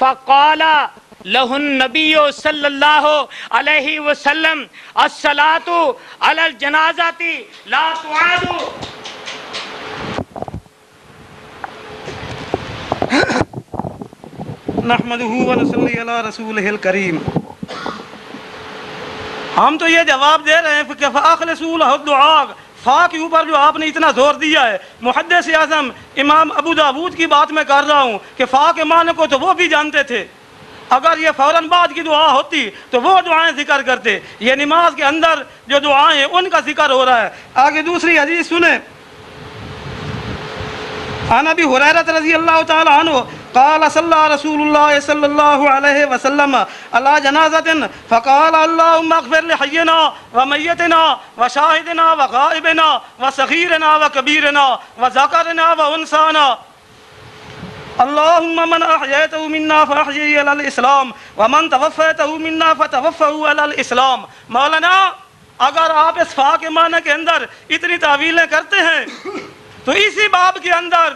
فقال له النبی صلی اللہ علیہ وسلم الصلاۃ علی الجنازۃ لا تعاد. نحمدہ ونصلی علی رسولہ الکریم. ہم تو یہ جواب دے رہے ہیں کہ فاخلصوا لہ الدعاء. فا کے اوپر جو آپ نے اتنا زور دیا ہے، محدث اعظم امام ابو داود کی بات میں کر رہا ہوں کہ فا کے معنی کو تو وہ بھی جانتے تھے. اگر یہ فوراً بعد کی دعا ہوتی تو وہ دعائیں ذکر کرتے. یہ نماز کے اندر جو دعائیں ہیں ان کا ذکر ہو رہا ہے. آگے دوسری حدیث سنیں. عن ابی ہریرہ رضی اللہ تعالی عنہ قال صلی رسول اللہ صلی اللہ علیہ وسلم علی جنازۃ فقال اللهم اغفر لحینا ومیتنا وشاہدنا وغائبنا وصغیرنا وکبیرنا وذکرنا وانثانا اللهم من احییته منا فاحیه علی الاسلام ومن توفیته منا فتوفه علی الاسلام. مولانا اگر آپ اس فا کے معنی کے اندر اتنی تعویلیں کرتے ہیں تو اسی باب کے اندر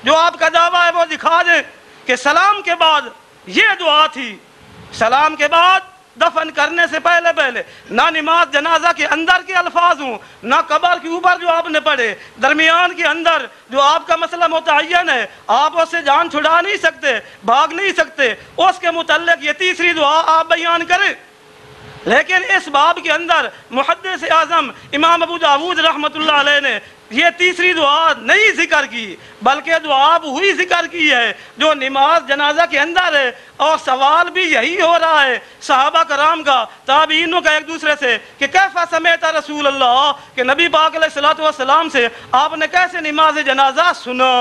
جو آپ کا دعویٰ ہے وہ دکھا دیں کہ سلام کے بعد یہ دعا تھی. سلام کے بعد دفن کرنے سے پہلے نہ نماز جنازہ کے اندر کے الفاظ ہوں، نہ قبر کے اوپر جو آپ نے پڑھے، درمیان کے اندر جو آپ کا مسئلہ متعین ہے، آپ اس سے جان چھڑا نہیں سکتے، بھاگ نہیں سکتے، اس کے متعلق یہ تیسری دعا آپ بیان کریں. لیکن اس باب کے اندر محدث اعظم امام ابو داود رحمۃ اللہ علیہ نے یہ تیسری دعا نہیں ذکر کی، بلکہ دعا وہی ذکر کی ہے جو نماز جنازہ کے اندر ہے. اور سوال بھی یہی ہو رہا ہے صحابہ کرام کا، تابعینوں کا ایک دوسرے سے کہ کیفا سمعت رسول اللہ، کہ نبی پاک علیہ الصلوۃ والسلام سے آپ نے کیسے نماز جنازہ سنا.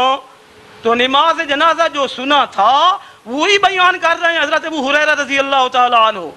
تو نماز جنازہ جو سنا تھا وہی بیان کر رہے ہیں حضرت ابو ہریرہ رضی اللہ تعالی عنہ.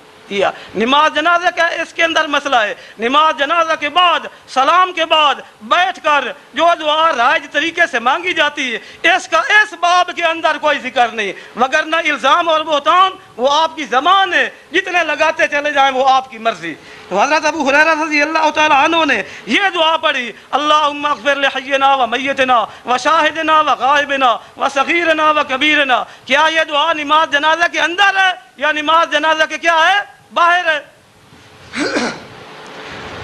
نماز جنازہ کا اس کے اندر مسئلہ ہے. نماز جنازہ کے بعد سلام کے بعد بیٹھ کر جو دعا رائج طریقے سے مانگی جاتی ہے اس کا اس باب کے اندر کوئی ذکر نہیں، وگرنہ الزام اور بہتان وہ آپ کی زبان ہے، جتنے لگاتے چلے جائیں وہ آپ کی مرضی. تو حضرت ابو ہریرہ رضی اللہ تعالی عنہ نے یہ دعا پڑھی اللہم اغفر لحینا ومیتنا وشاہدنا وغائبنا وصغیرنا وکبیرنا. کیا یہ دعا نماز جنازہ کے اندر ہے یا نماز جنازہ کے کیا ہے؟ باہر ہے.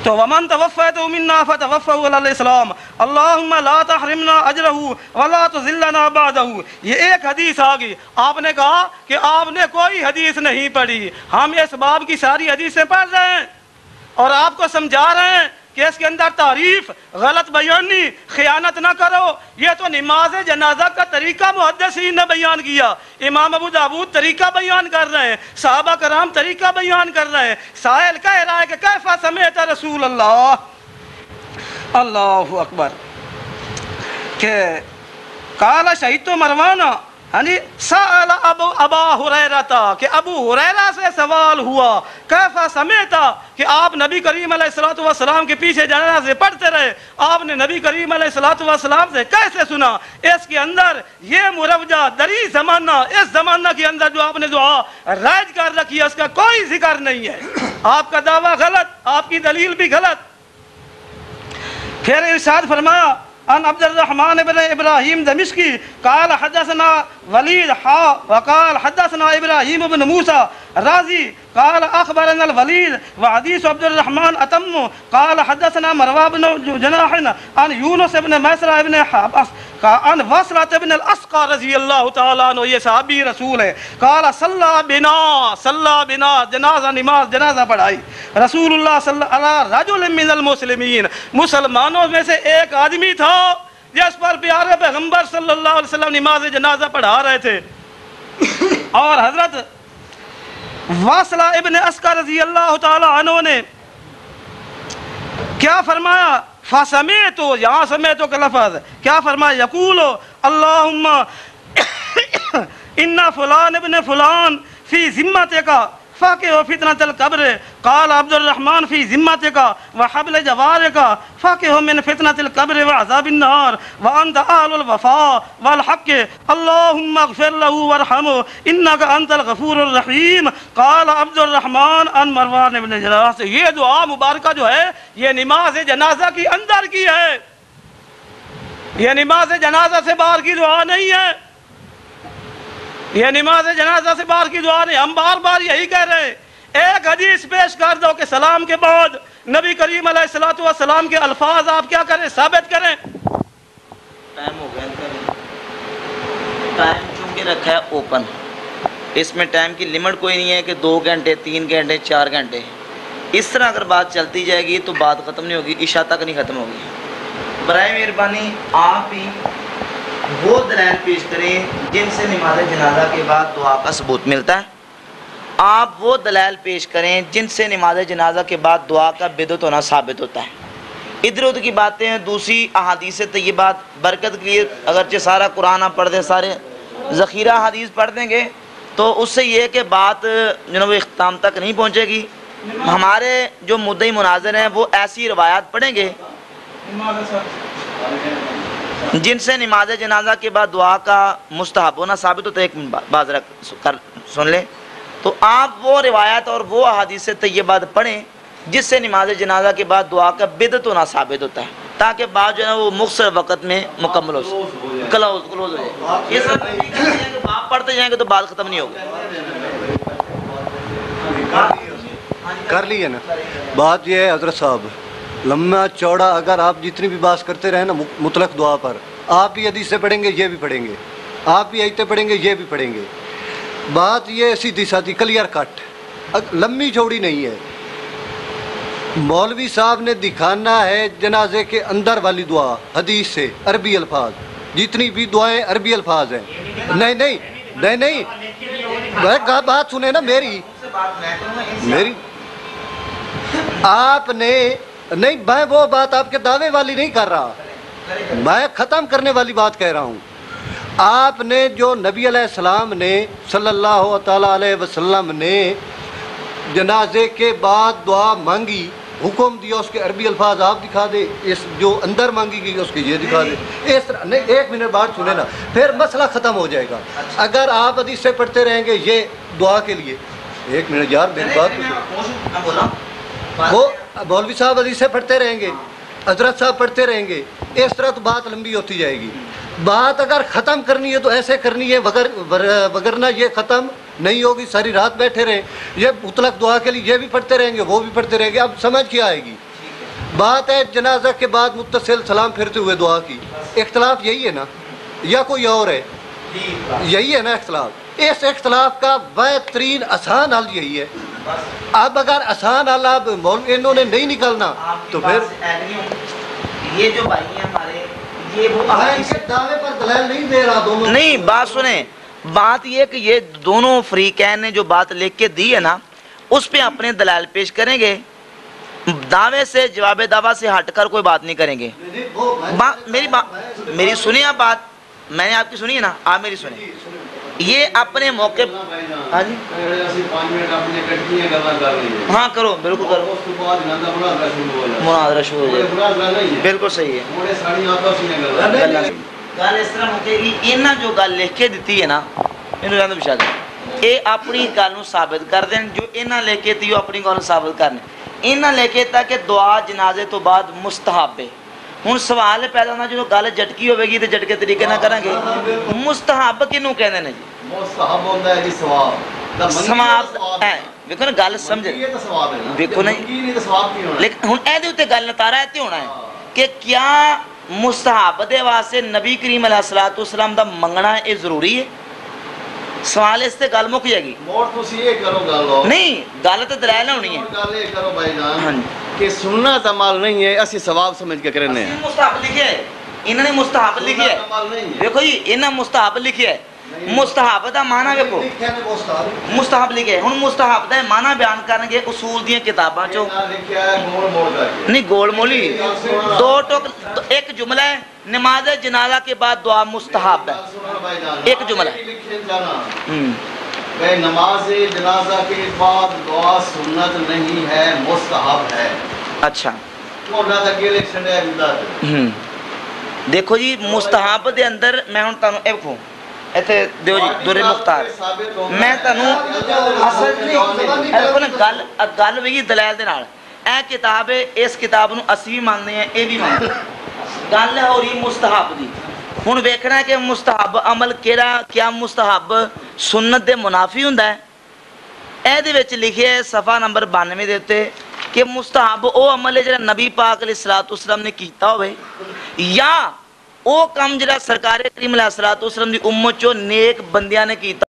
تو ومن توفیته منا فتوفه علی الاسلام اللہم لا تحرمنا اجرہ ولا تذلنا بعدہ. یہ ایک حدیث آگئی. آپ نے کہا کہ آپ نے کوئی حدیث نہیں پڑھی. ہم اس باب کی ساری حدیثیں پڑھ رہے ہیں اور آپ کو سمجھا رہے ہیں کہ اس کے اندر تعریف، غلط بیانی، خیانت نہ کرو. یہ تو نماز جنازہ کا طریقہ محدثین نے بیان کیا. امام ابو داود طریقہ بیان کر رہے ہیں، صحابہ کرام طریقہ بیان کر رہے ہیں. سائل کہہ رہا ہے کہ کیفا سمعت رسول اللہ. اللہ اکبر. کہ قال شہدت مروانہ، یعنی سأل ابا ہریرہ کہ ابو ہریرہ سے سوال ہوا کیفا سمعتا، کہ آپ نبی کریم علیہ الصلوۃ والسلام کے پیچھے جنازے پڑھتے رہے، آپ نے نبی کریم علیہ الصلوۃ والسلام سے کیسے سنا؟ اس کے اندر یہ مروجہ دری زمانہ، اس زمانہ کے اندر جو آپ نے دعا رائج کر رکھی ہے اس کا کوئی ذکر نہیں ہے. آپ کا دعویٰ غلط، آپ کی دلیل بھی غلط. پھر ارشاد فرمایا عن عبد الرحمن بن ابراہیم دمشقی قال حدثنا ولید وقال حدثنا ابراہیم بن موسیٰ رازی قال اخبرنا الولید وحدیث عبد الرحمن اتم قال حدثنا مروہ بن جناح عن یونس بن میسرہ بن حبس عن وصلۃ بن الاسقى رضی اللہ تعالیٰ عنہ. یہ صحابی رسول ہے. قال صلی بنا جنازہ، نماز جنازہ پڑھائی رسول اللہ صلی اللہ علیہ رجل من المسلمین. مسلمانوں میں سے ایک آدمی تھا جس پر پیارے پیغمبر صلی اللہ علیہ وسلم نماز جنازہ پڑھا رہے تھے. اور حضرت واصلہ ابن اسقر رضی اللہ تعالی عنہ نے کیا فرمایا؟ فسمعت، یہاں سمعت کا لفظ کیا فرمایا؟ یقول اللہم ان فلان ابن فلان فی ذمتک فاقہ فتنة القبر. قال عبد الرحمن فی ذمتک وحبل جوارک فاقہ من فتنة القبر وعذاب النار وانت اہل الوفاء والحق اللہم اغفر له وارحمه انک انت الغفور الرحیم. قال عبد الرحمن عن مروان بن جراح. یہ دعا مبارکہ جو ہے یہ نماز جنازہ کی اندر کی ہے، یہ نماز جنازہ سے باہر کی دعا نہیں ہے. یہ نماز جنازہ سے بعد کی دعا نہیں، ہم بار بار یہی کہہ رہے ہیں۔ ایک حدیث پیش کر دو کہ سلام کے بعد نبی کریم علیہ الصلوۃ والسلام کے الفاظ آپ کیا کریں، ثابت کریں۔ ٹائم ہو گیا ان کا، ٹائم چونکہ رکھا ہے اوپن، اس میں ٹائم کی لمٹ کوئی نہیں ہے کہ 2 گھنٹے 3 گھنٹے 4 گھنٹے، اس طرح اگر بات چلتی جائے گی تو بات ختم نہیں ہوگی، عشاء تک نہیں ختم ہوگی۔ برائے مہربانی آپ ہی وہ دلائل پیش کریں جن سے نماز جنازہ کے بعد دعا کا ثبوت ملتا ہے، آپ وہ دلائل پیش کریں جن سے نماز جنازہ کے بعد دعا کا بدعت ہونا ثابت ہوتا ہے۔ ادھر ادھر کی باتیں ہیں، دوسری احادیث طیبات برکت کے لیے اگرچہ سارا قرآن آپ پڑھ دیں، سارے ذخیرہ حدیث پڑھ دیں گے تو اس سے یہ کہ بات جو وہ اختتام تک نہیں پہنچے گی۔ ہمارے جو مدعی مناظر ہیں وہ ایسی روایات پڑھیں گے جن سے نماز جنازہ کے بعد دعا کا مستحب ہونا ثابت ہوتا ہے۔ ایک بات سن لیں تو آپ وہ روایات اور وہ احادیث طیبات پڑھیں جس سے نماز جنازہ کے بعد دعا کا بدعت ہونا ثابت ہوتا ہے، تاکہ بات جو ہے وہ مختصر وقت میں مکمل ہو سکے، کلوز ہو جائے۔ یہ سب آپ پڑھتے جائیں گے تو بات ختم نہیں ہوگی۔ کر لی ہے نا بات، یہ ہے حضرت صاحب لمبا چوڑا اگر آپ جتنی بھی بات کرتے رہے نا مطلق دعا پر، آپ بھی حدیث سے پڑھیں گے یہ بھی پڑھیں گے، آپ بھی آیتیں پڑھیں گے یہ بھی پڑھیں گے، بات یہ سیدھی سادھی کلیئر کٹ، لمبی چوڑی نہیں ہے۔ مولوی صاحب نے دکھانا ہے جنازے کے اندر والی دعا حدیث سے، عربی الفاظ، جتنی بھی دعائیں عربی الفاظ ہیں۔ نہیں نہیں نہیں نہیں بات سنیں نا میری آپ نے نہیں، میں وہ بات آپ کے دعوے والی نہیں کر رہا، میں ختم کرنے والی بات کہہ رہا ہوں۔ آپ نے جو نبی علیہ السلام نے صلی اللہ تعالیٰ علیہ وسلم نے جنازے کے بعد دعا مانگی، حکم دیا، اس کے عربی الفاظ آپ دکھا دے، اس جو اندر مانگی گئی اس کے یہ دکھا دے، اس طرح نہیں۔ 1 منٹ بات سنیں نا، پھر مسئلہ ختم ہو جائے گا۔ اگر آپ حدیث سے پڑھتے رہیں گے یہ دعا کے لیے، 1 منٹ یار میری بات وہ مولوی صاحب حدیث سے پڑھتے رہیں گے، حضرت صاحب پڑھتے رہیں گے، اس طرح تو بات لمبی ہوتی جائے گی۔ بات اگر ختم کرنی ہے تو ایسے کرنی ہے، وگرنہ یہ ختم نہیں ہوگی، ساری رات بیٹھے رہیں، یہ مطلق دعا کے لیے یہ بھی پڑھتے رہیں گے وہ بھی پڑھتے رہیں گے، اب سمجھ کیا آئے گی؟ بات ہے جنازہ کے بعد متصل سلام پھرتے ہوئے دعا کی، اختلاف یہی ہے نا یا کوئی اور ہے؟ یہی ہے نا اختلاف۔ اس اختلاف کا بہترین آسان حل یہی ہے۔ اب اگر آسان حل اب انہوں نے نہیں نکلنا تو پھر یہ جو بھائی ہیں ہمارے، یہ وہ دعوے پر دلائل نہیں دے رہا دونوں نہیں، بات سنیں، بات یہ کہ یہ دونوں فریقین نے جو بات لکھ کے دی ہے نا اس پہ اپنے دلائل پیش کریں گے، دعوے سے جواب دعویٰ سے ہٹ کر کوئی بات نہیں کریں گے۔ میری سنیں آپ بات، میں نے آپ کی سنی ہے نا، آپ میری سنیں۔ یہ اپنے موقع ہاں جی ہاں کرو، بالکل کرو، مناظرہ شروع ہو جائے، بالکل صحیح ہے۔ گل اس طرح ہوتی ہے کہ انہاں جو گل لکھ کے دیتی ہے نا انہوں نے بچا دیں، یہ اپنی گل نو ثابت کر دیں، جو انہاں لکھ کے دی اپنی گل ثابت کرنے۔ انہاں لکھ کے تا کہ دعا جنازے تو بعد مستحب ہے۔ ہن سوال پیدا ہونا جو گل جٹکی ہوے گی تے جٹکے طریقے نہ کریں گے، مستحب کینوں کہندے نے جی؟ مستحب ہوندا ہے جی ثواب، ثواب ہے، دیکھو نا گل سمجھ، دیکھو نا لیکن ہن اے دے اوتے گل نتارا تے ہونا ہے کہ کیا مستحب دے واسطے نبی کریم علیہ الصلوۃ والسلام دا منگنا اے ضروری ہے؟ سوال اس تے گل مک جائے گی نہیں، گل تے دلائل ہونی ہے۔ گل کرو بھائی جان کہ سنت عمل نہیں ہے، اسی ثواب سمجھ کے کرنے ہیں۔ مستحب لکھیا ہے، انہوں نے مستحب لکھیا ہے، دیکھو جی انہاں مستحب لکھیا ہے، مستحب دا معنی دیکھو، مستحب لکھیا ہے۔ ہن مستحب دا معنی بیان کرن گے اصول دیاں کتاباں چوں، نہیں گول مولی دو ٹوک، ایک جملہ ہے نماز جنازہ کے بعد دعا مستحب ہے، ایک جملہ ہے نماز جنازہ کے بعد دعا سنت نہیں ہے، مستحب ہے۔ اچھا دیکھو جی مستحب دے اندر میں ہن تانوں اے وکھوں ایتھے دیو جی دور مختار، میں تانوں اصل نہیں گل گل وی دلائل دے نال، اے کتاب ہے، اس کتاب نو اسی بھی ماننے ہیں، اے بھی ماننے ہیں، گل ہے ہو رہی مستحب دی، ہن ویکھنا ہے کہ مستحب عمل کیڑا کیا مستحب سنت دے منافی ہوندا ہے اے دے وچ لکھیا ہے صفحہ نمبر 92 دے اوتے کہ مستحب او عمل ہے جڑا نبی پاک علیہ الصلوۃ والسلام نے کیتا ہوئے یا او کم جڑا سرکار کریم علیہ الصلوۃ والسلام دی امت چوں نیک بندیاں نے کیتا